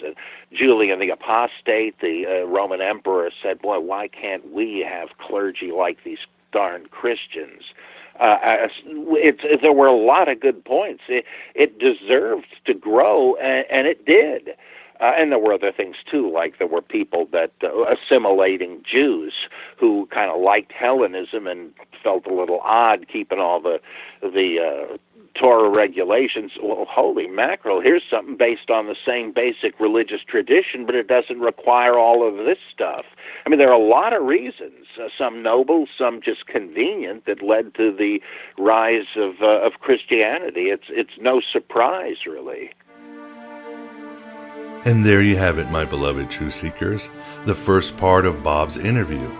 Julian the Apostate, the Roman emperor, said, boy, why can't we have clergy like these darn Christians? There were a lot of good points. It deserved to grow, and it did. And there were other things, too, like there were people that assimilating Jews who kind of liked Hellenism and felt a little odd keeping all the Torah regulations. Well, holy mackerel, here's something based on the same basic religious tradition, but it doesn't require all of this stuff. I mean, there are a lot of reasons, some noble, some just convenient, that led to the rise of Christianity. It's no surprise, really. And there you have it, my beloved truth seekers, the first part of Bob's interview.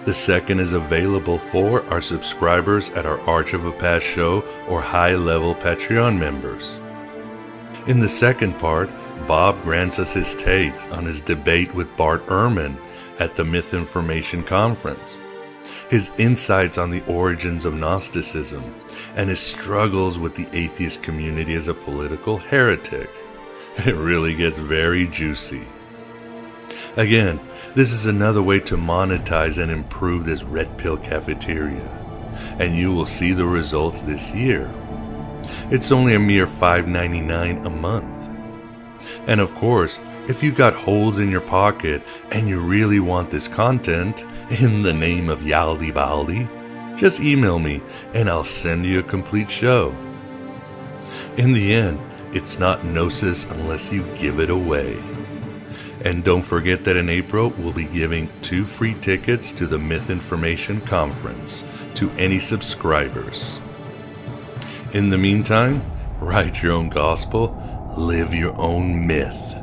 The second is available for our subscribers at our Arch of a Past show or high-level Patreon members. In the second part, Bob grants us his takes on his debate with Bart Ehrman at the Mythinformation Conference, his insights on the origins of Gnosticism, and his struggles with the atheist community as a political heretic. It really gets very juicy. Again, this is another way to monetize and improve this Red Pill cafeteria, and you will see the results this year. It's only a mere $5.99 a month. And of course, if you got holes in your pocket and you really want this content in the name of Yaldi Baldi, just email me and I'll send you a complete show. In the end, it's not Gnosis unless you give it away. And don't forget that in April, we'll be giving 2 free tickets to the Mythinformation Conference to any subscribers. In the meantime, write your own gospel, live your own myth.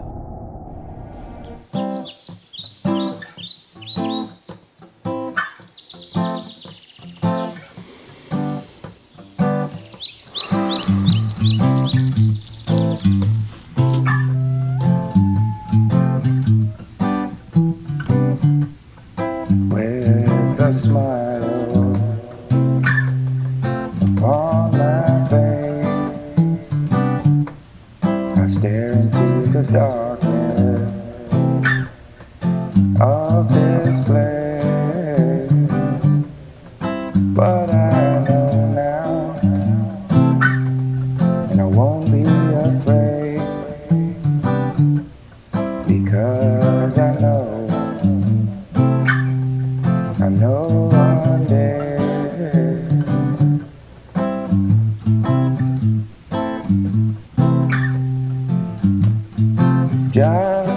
Jah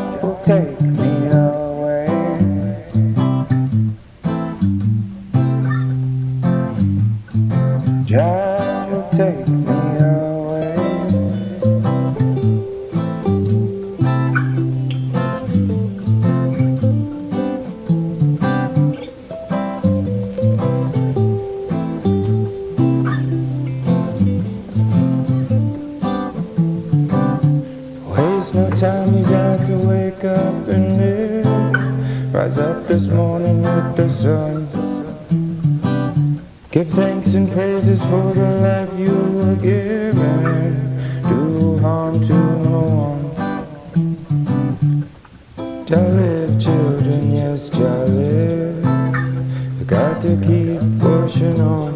take me away. Jah will take me away. Waste no time, you got to wake up and live. Rise up this morning with the sun. Give thanks and praises for the life you were given. Do harm to no one. Jah live, children, yes, Jah live. You got to keep pushing on.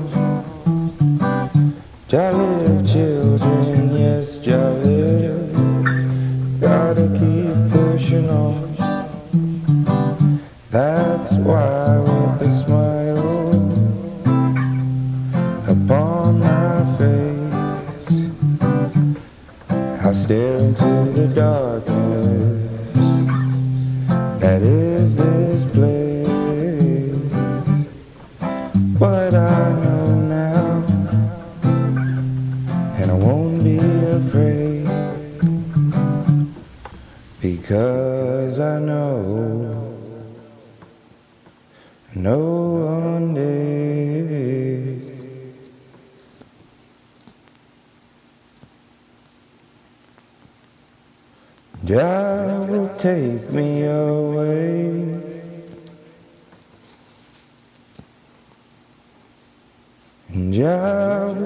Jah live, children, yes, Jah live. Gotta keep pushing on. That's why with a smile upon my face, I stare into the darkness that is this place. But I know now, and I won't be afraid, because I know one day Jah will take me away. Jah